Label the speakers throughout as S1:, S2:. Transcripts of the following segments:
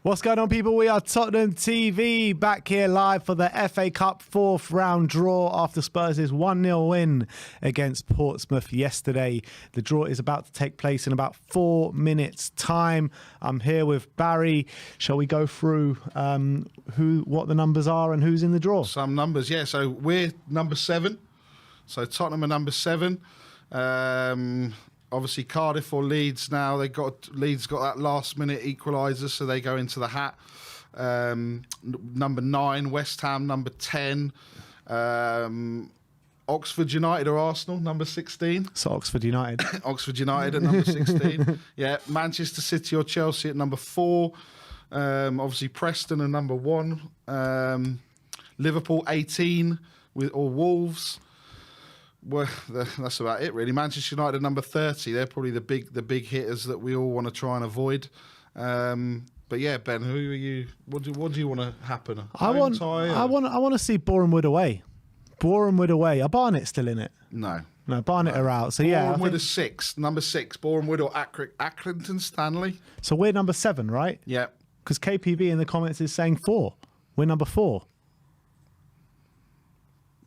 S1: What's going on, people? We are Tottenham TV, back here live for the FA Cup fourth round draw after Spurs' 1-0 win against Portsmouth yesterday. The draw is about to take place in about 4 minutes' time. I'm here with Barry. Shall we go through what the numbers are and who's in the draw?
S2: Some numbers, yeah. So we're number 7. So Tottenham are number 7. Obviously Cardiff or Leeds now. Leeds got that last-minute equaliser, so they go into the hat. Number 9, West Ham, number 10. Oxford United or Arsenal, number 16.
S1: So Oxford United.
S2: Oxford United at number 16. Yeah, Manchester City or Chelsea at number 4. Obviously, Preston at number 1. Liverpool 18 or Wolves. Well, that's about it, really. Manchester United at number 30. They're probably the big hitters that we all want to try and avoid. But yeah, Ben, who are you? What do you want to happen?
S1: I want to see Boreham Wood away. Boreham Wood away. Are Barnet still in it?
S2: No.
S1: No, Barnet are out. So yeah,
S2: Boreham Wood is 6. Number 6. Boreham Wood or Accrington Stanley.
S1: So we're number 7, right?
S2: Yeah.
S1: Because KPV in the comments is saying 4. We're number 4.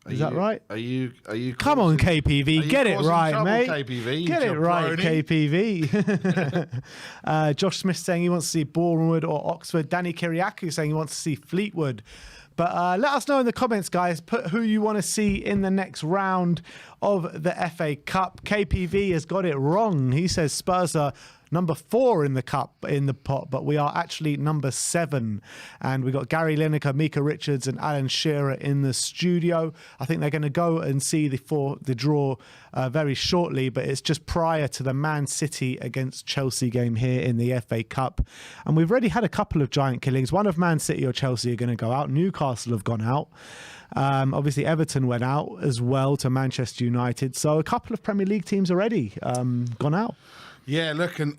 S1: Is that right?
S2: Are you?
S1: Come on, KPV, get it right,
S2: trouble,
S1: mate.
S2: KPV,
S1: get it right, KPV. Josh Smith saying he wants to see Boreham Wood or Oxford. Danny Kiriakou saying he wants to see Fleetwood. But let us know in the comments, guys. Put who you want to see in the next round of the FA Cup. KPV has got it wrong. He says Spurs are number 4 in the cup, in the pot, but we are actually number 7. And we've got Gary Lineker, Mika Richards and Alan Shearer in the studio. I think they're going to go and see the draw very shortly, but it's just prior to the Man City against Chelsea game here in the FA Cup. And we've already had a couple of giant killings. One of Man City or Chelsea are going to go out. Newcastle have gone out. Obviously, Everton went out as well to Manchester United. So a couple of Premier League teams already gone out.
S2: Yeah, look, and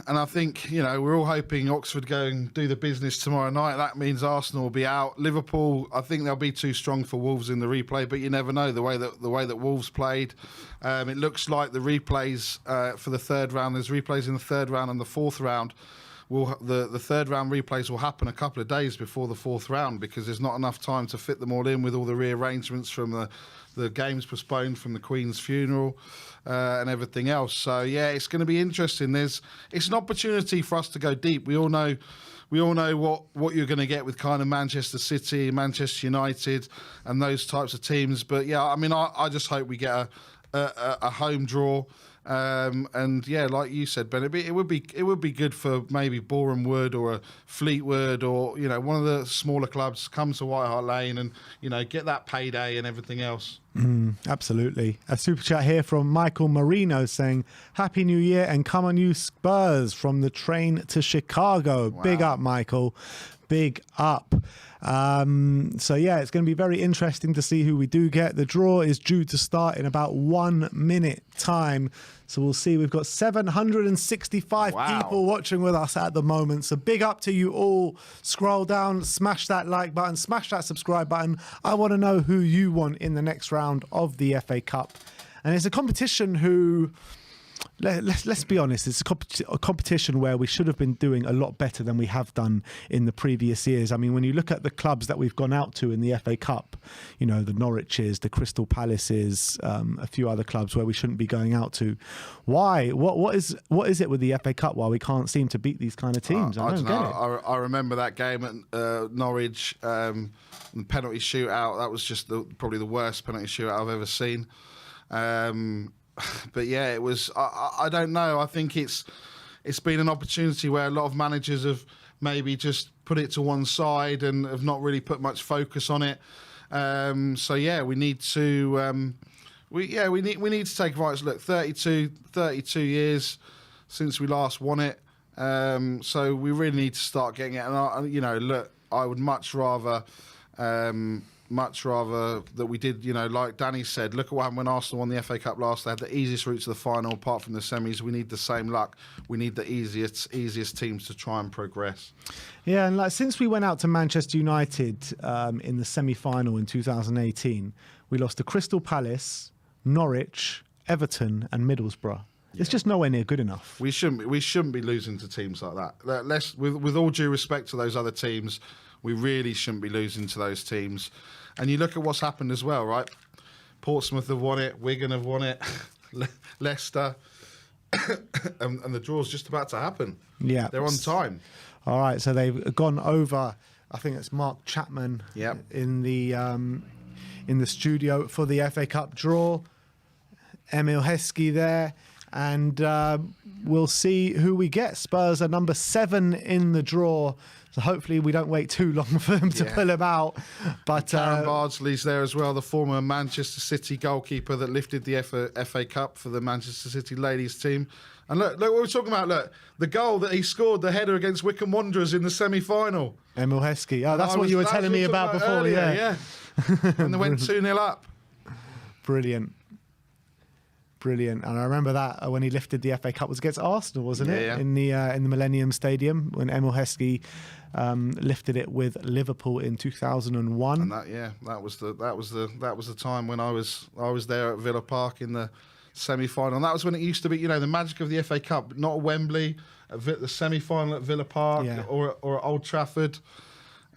S2: I think, we're all hoping Oxford go and do the business tomorrow night. That means Arsenal will be out. Liverpool, I think they'll be too strong for Wolves in the replay, but you never know the way that Wolves played. It looks like the replays for the third round. There's replays in the third round and the fourth round. The third round replays will happen a couple of days before the fourth round because there's not enough time to fit them all in with all the rearrangements from the games postponed from the Queen's funeral and everything else. So yeah, it's going to be interesting. It's an opportunity for us to go deep. We all know what you're going to get with kind of Manchester City, Manchester United, and those types of teams. But yeah, I mean, I just hope we get a home draw. And yeah, like you said, Ben, it would be good for maybe Boreham Wood or a Fleetwood or one of the smaller clubs come to White Hart Lane and get that payday and everything else.
S1: Absolutely. A super chat here from Michael Marino saying Happy New Year and come on you Spurs from the train to Chicago. Wow. Big up, Michael. Big up. So yeah, it's going to be very interesting to see who we do get. The draw is due to start in about 1 minute time. So we'll see. We've got 765 people watching with us at the moment. So big up to you all. Scroll down, smash that like button, smash that subscribe button. I want to know who you want in the next round of the FA Cup. And it's a competition let's be honest, it's a competition where we should have been doing a lot better than we have done in the previous years. I mean, when you look at the clubs that we've gone out to in the FA Cup, the Norwiches, the Crystal Palaces, a few other clubs where we shouldn't be going out to. Why? What is it with the FA Cup why we can't seem to beat these kind of teams? I don't get it.
S2: I remember that game at Norwich, the penalty shootout. That was just probably the worst penalty shootout I've ever seen. But yeah, it was. I don't know. I think it's been an opportunity where a lot of managers have maybe just put it to one side and have not really put much focus on it. So yeah, we need to. We need to take a right look. 32 years since we last won it. So we really need to start getting it. And look, I would much rather that we did, like Danny said, look at what happened when Arsenal won the FA Cup last. They had the easiest route to the final, apart from the semis. We need the same luck. We need the easiest teams to try and progress.
S1: Yeah, and since we went out to Manchester United in the semi-final in 2018, we lost to Crystal Palace, Norwich, Everton and Middlesbrough. It's just nowhere near good enough.
S2: We shouldn't be losing to teams like that. With all due respect to those other teams, we really shouldn't be losing to those teams. And you look at what's happened as well, right? Portsmouth have won it, Wigan have won it, Leicester, and the draw's just about to happen.
S1: Yeah,
S2: they're on time.
S1: All right, so they've gone over. I think it's Mark Chapman.
S2: Yep.
S1: in the studio for the FA Cup draw. Emil Heskey there. And we'll see who we get. Spurs are number 7 in the draw So hopefully we don't wait too long for them to pull him out. But
S2: Karen Bardsley's there as well, the former Manchester City goalkeeper that lifted the FA Cup for the Manchester City ladies team. And look what we're talking about. Look, the goal that he scored, the header against Wycombe Wanderers in the semi-final.
S1: Emil Heskey. Oh, that's what you were telling me about before.
S2: Earlier, yeah. And they went 2-0 up.
S1: Brilliant. And I remember that when he lifted the FA Cup was against Arsenal, wasn't it?
S2: Yeah.
S1: In the Millennium Stadium when Emil Heskey lifted it with Liverpool in 2001.
S2: And that was the time when I was there at Villa Park in the semi-final. And that was when it used to be, the magic of the FA Cup, not at Wembley, the semi-final at Villa Park or at Old Trafford.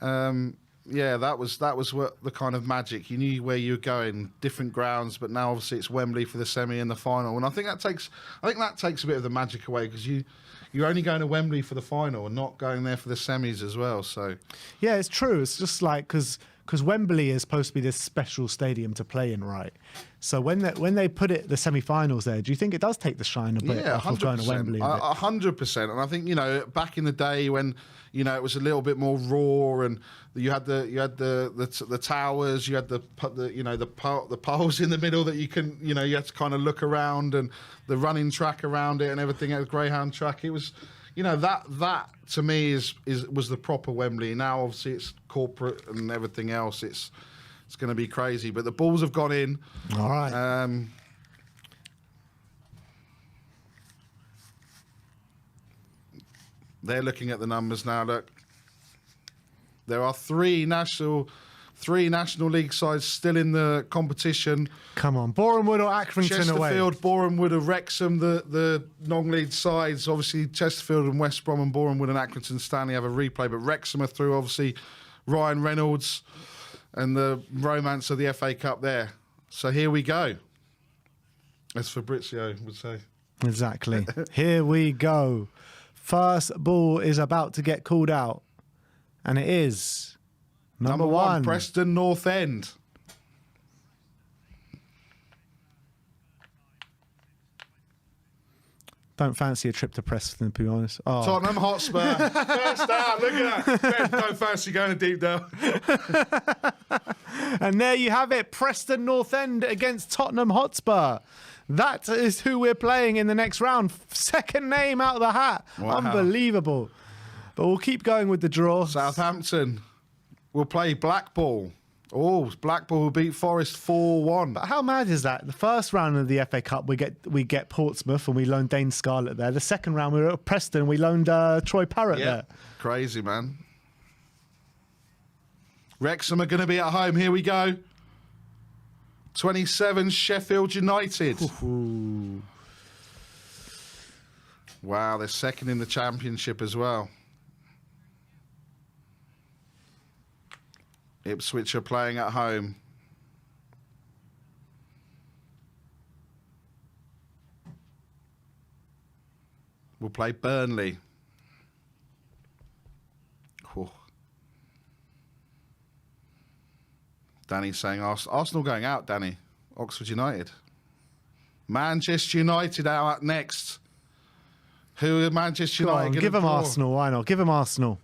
S2: That was what the kind of magic. You knew where you were going, different grounds, but now obviously it's Wembley for the semi and the final. And I think that takes a bit of the magic away because you're only going to Wembley for the final and not going there for the semis as well. So
S1: yeah, it's true. It's just like because Wembley is supposed to be this special stadium to play in, right? So when they put the semi-finals there, do you think it does take the shine a bit off of going to Wembley?
S2: 100%. And I think back in the day when it was a little bit more raw, and you had the towers, you had the poles in the middle that you can you had to kind of look around, and the running track around it and everything at the Greyhound track. It was that to me was the proper Wembley. Now obviously it's corporate and everything else. It's going to be crazy, but the balls have gone in.
S1: All right.
S2: They're looking at the numbers now. Look, there are three National League sides still in the competition.
S1: Come on, Boreham Wood or Accrington away?
S2: Chesterfield, Boreham Wood or Wrexham, the non-league sides. Obviously, Chesterfield and West Brom and Boreham Wood and Accrington Stanley have a replay, but Wrexham are through, obviously, Ryan Reynolds and the romance of the FA Cup there. So here we go, as Fabrizio would say.
S1: Exactly. Here we go. First ball is about to get called out, and it is number one,
S2: Preston North End.
S1: Don't fancy a trip to Preston, to be honest. Oh.
S2: Tottenham Hotspur. First out, look at that. Ben, don't fancy going to deep down.
S1: And there you have it, Preston North End against Tottenham Hotspur. That is who we're playing in the next round. Second name out of the hat.
S2: Wow.
S1: Unbelievable. But we'll keep going with the draw.
S2: Southampton will play Blackpool. Oh, Blackpool will beat Forest 4-1.
S1: But how mad is that? The first round of the FA Cup, we get Portsmouth and we loaned Dane Scarlett there. The second round, we were at Preston, we loaned Troy Parrott there.
S2: Crazy, man. Wrexham are going to be at home. Here we go. 27, Sheffield United.
S1: Ooh.
S2: Wow, they're second in the Championship as well. Ipswich are playing at home. We'll play Burnley. Whew. Danny's saying Arsenal going out, Danny. Oxford United. Manchester United out next. Who are Manchester United going to
S1: give them
S2: draw?
S1: Arsenal, why not? Give them Arsenal.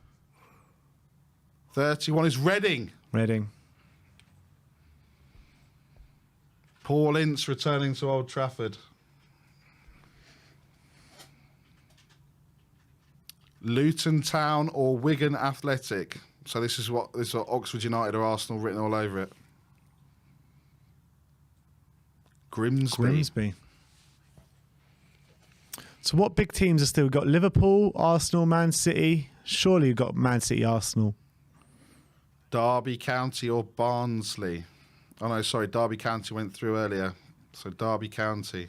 S2: 31 is Reading. Paul Ince returning to Old Trafford. Luton Town or Wigan Athletic. So this is what Oxford United or Arsenal written all over it. Grimsby.
S1: So what big teams are still? We've got Liverpool, Arsenal, Man City. Surely you've got Man City, Arsenal.
S2: Derby County or Barnsley. Oh no, sorry, Derby County went through earlier. So Derby County.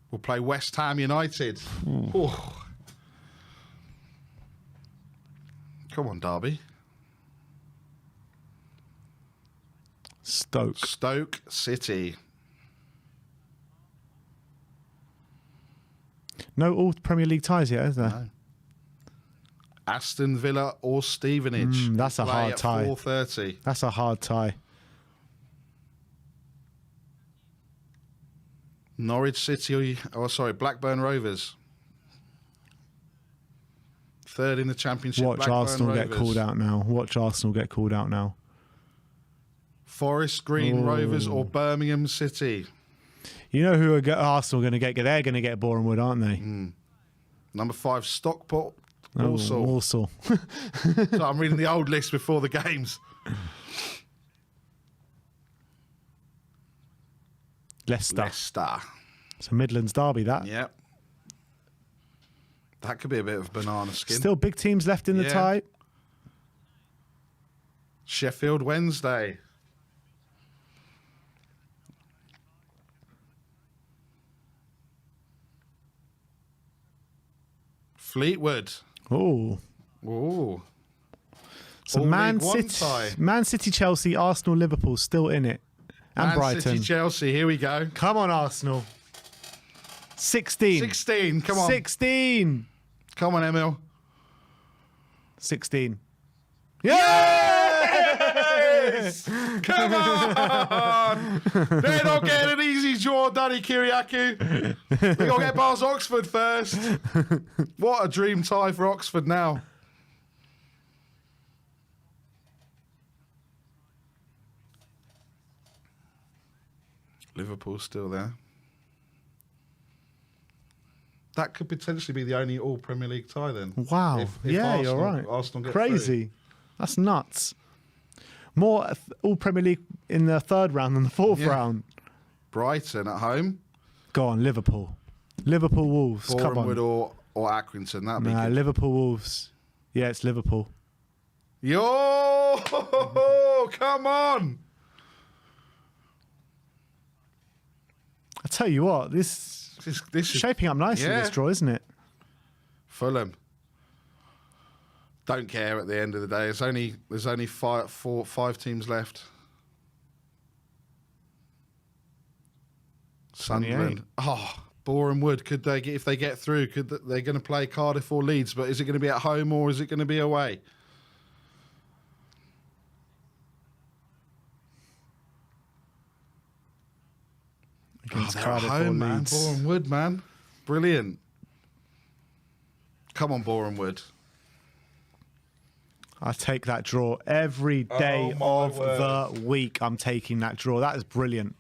S2: We'll play West Ham United. Oh. Come on, Derby. Stoke City.
S1: No all Premier League ties yet, is there?
S2: No. Aston Villa or Stevenage.
S1: That's a hard tie.
S2: 4:30.
S1: That's a hard tie. Norwich City, Blackburn Rovers.
S2: third in the Championship.
S1: Watch
S2: Blackburn
S1: Arsenal
S2: Rovers.
S1: get called out now. Watch Arsenal get called out now.
S2: Forest Green Rovers or Birmingham City.
S1: You know who Arsenal going to get? They're going to get Boreham Wood, aren't they?
S2: Number 5, Stockport.
S1: Walsall.
S2: Walsall. So I'm reading the old list before the games.
S1: Leicester. It's a Midlands derby, that.
S2: Yep. That could be a bit of banana skin.
S1: Still big teams left in the tie.
S2: Sheffield Wednesday. Fleetwood.
S1: Oh.
S2: Oh.
S1: So
S2: All
S1: Man
S2: League One
S1: City,
S2: tie.
S1: Man City, Chelsea, Arsenal, Liverpool still in it. And
S2: Man
S1: Brighton.
S2: City, Chelsea. Here we go.
S1: Come on, Arsenal. 16.
S2: 16. Come on.
S1: 16.
S2: Come on, Emil.
S1: 16.
S2: Yes! Come on! They're not getting an easy draw, Danny Kiriakou. They've got to get past Oxford first. What a dream tie for Oxford now. Liverpool's still there. That could potentially be the only all Premier League tie then.
S1: Wow.
S2: If
S1: Yeah,
S2: Arsenal,
S1: you're right.
S2: Arsenal get
S1: Crazy. That's nuts. More all Premier League in the third round than the fourth round.
S2: Brighton at home.
S1: Go on, Liverpool. Liverpool Wolves. Come
S2: Bournemouth
S1: on.
S2: or Accrington. That'd be
S1: Nah,
S2: good.
S1: Liverpool Wolves. Yeah, it's Liverpool.
S2: Yo! Come on!
S1: I tell you what, this
S2: This is
S1: shaping up nicely, this draw, isn't it?
S2: Fulham. Don't care at the end of the day. There's only five teams left. Sunderland. Oh, Boreham Wood. Could they get, if they get through? They're going to play Cardiff or Leeds? But is it going to be at home or is it going to be away?
S1: Against
S2: They're at
S1: Cardiff or
S2: home, man.
S1: Leeds.
S2: Boreham Wood, man. Brilliant. Come on, Boreham Wood.
S1: I take that draw every day of the week. I'm taking that draw. That is brilliant.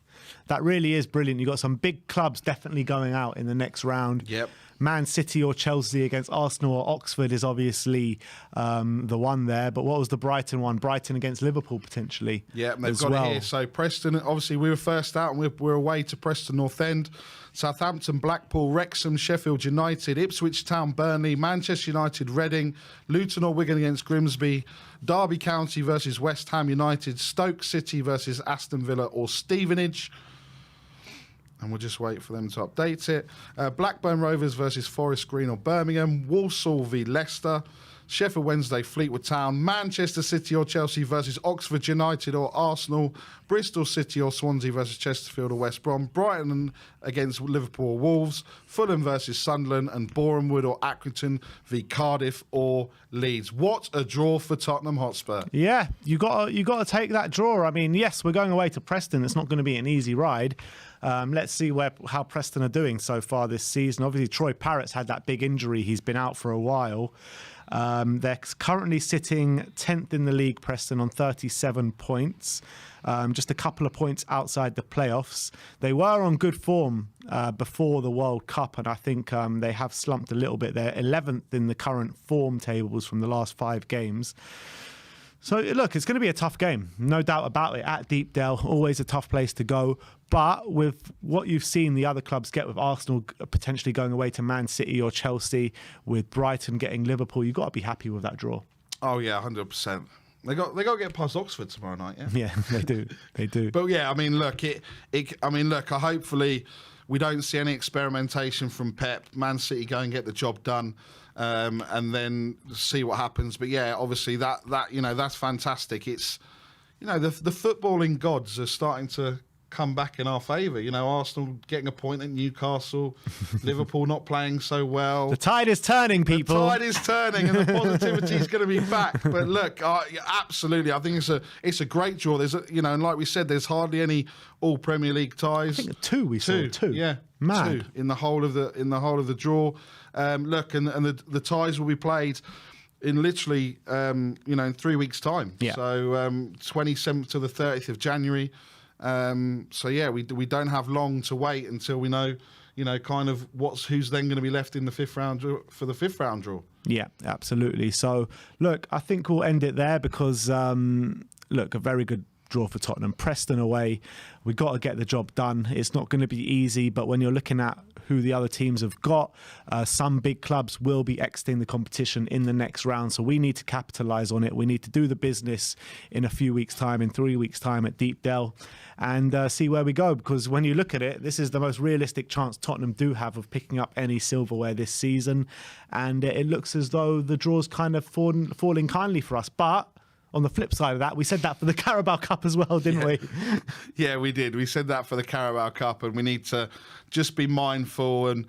S1: That really is brilliant. You've got some big clubs definitely going out in the next round.
S2: Yep.
S1: Man City or Chelsea against Arsenal or Oxford is obviously the one there. But what was the Brighton one? Brighton against Liverpool potentially.
S2: Yeah, and they've got it here. So Preston, obviously we were first out and we're away to Preston North End. Southampton, Blackpool, Wrexham, Sheffield United, Ipswich Town, Burnley, Manchester United, Reading, Luton or Wigan against Grimsby, Derby County versus West Ham United, Stoke City versus Aston Villa or Stevenage. And we'll just wait for them to update it. Blackburn Rovers versus Forest Green or Birmingham, Walsall v Leicester, Sheffield Wednesday, Fleetwood Town, Manchester City or Chelsea versus Oxford United or Arsenal, Bristol City or Swansea versus Chesterfield or West Brom, Brighton against Liverpool or Wolves, Fulham versus Sunderland, and Boreham Wood or Accrington v Cardiff or Leeds. What a draw for Tottenham Hotspur.
S1: Yeah, you got to take that draw. I mean, yes, we're going away to Preston. It's not going to be an easy ride. Let's see how Preston are doing so far this season. Obviously, Troy Parrott's had that big injury. He's been out for a while. They're currently sitting 10th in the league, Preston, on 37 points. Just a couple of points outside the playoffs. They were on good form before the World Cup, and I think they have slumped a little bit. They're 11th in the current form tables from the last 5 games. So, look, it's going to be a tough game. No doubt about it. At Deepdale, always a tough place to go. But with what you've seen the other clubs get, with Arsenal potentially going away to Man City or Chelsea, with Brighton getting Liverpool, you've got to be happy with that draw.
S2: Oh, yeah, 100%. They got to get past Oxford tomorrow night, yeah?
S1: Yeah, they do. They do.
S2: But, yeah, I mean, look, hopefully we don't see any experimentation from Pep. Man City go and get the job done. And then see what happens. But yeah, obviously that that's fantastic. It's the footballing gods are starting to come back in our favour. Arsenal getting a point at Newcastle, Liverpool not playing so well.
S1: The tide is turning, people.
S2: The tide is turning, and the positivity is going to be back. But look, absolutely, I think it's a great draw. There's and like we said, there's hardly any all Premier League ties.
S1: I think 2 we saw. 2.
S2: Yeah,
S1: Mad.
S2: 2 in the whole of the draw. Look, and the ties will be played in literally, in 3 weeks' time.
S1: Yeah.
S2: So 27th to the 30th of January. We don't have long to wait until we know, kind of who's then going to be left in the fifth round for the fifth round draw.
S1: Yeah, absolutely. So, look, I think we'll end it there because, a very good draw for Tottenham. Preston away. We've got to get the job done. It's not going to be easy, but when you're looking at who the other teams have got, some big clubs will be exiting the competition in the next round. So we need to capitalise on it. We need to do the business in a few weeks' time, in 3 weeks' time at Deepdale, and see where we go. Because when you look at it, this is the most realistic chance Tottenham do have of picking up any silverware this season. And it looks as though the draw's kind of falling kindly for us. But on the flip side of that, we said that for the Carabao Cup as well, didn't we?
S2: Yeah, we did. We said that for the Carabao Cup, and we need to just be mindful and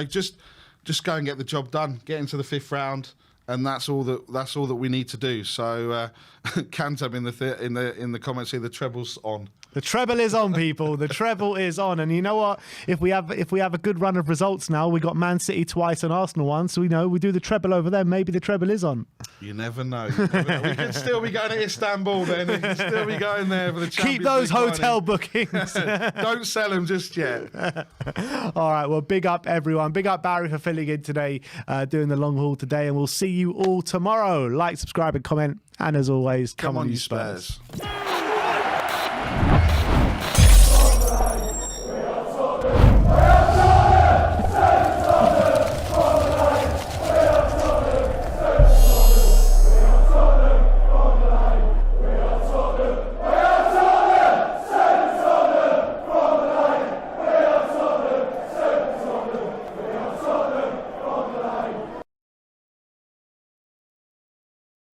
S2: just go and get the job done, get into the fifth round, and that's all that we need to do. So, Cantab in the comments here, the treble's on.
S1: The treble is on, people. The treble is on, and you know what? If we have a good run of results now, we got Man City twice and Arsenal once. So we do the treble over there. Maybe the treble is on.
S2: You never know. We could still be going to Istanbul then. We could still be going there for the Champions
S1: Keep those
S2: League
S1: hotel bookings.
S2: Don't sell them just yet.
S1: All right. Well, big up everyone. Big up Barry for filling in today, doing the long haul today, and we'll see you all tomorrow. Like, subscribe, and comment. And as always, come on, you Spurs.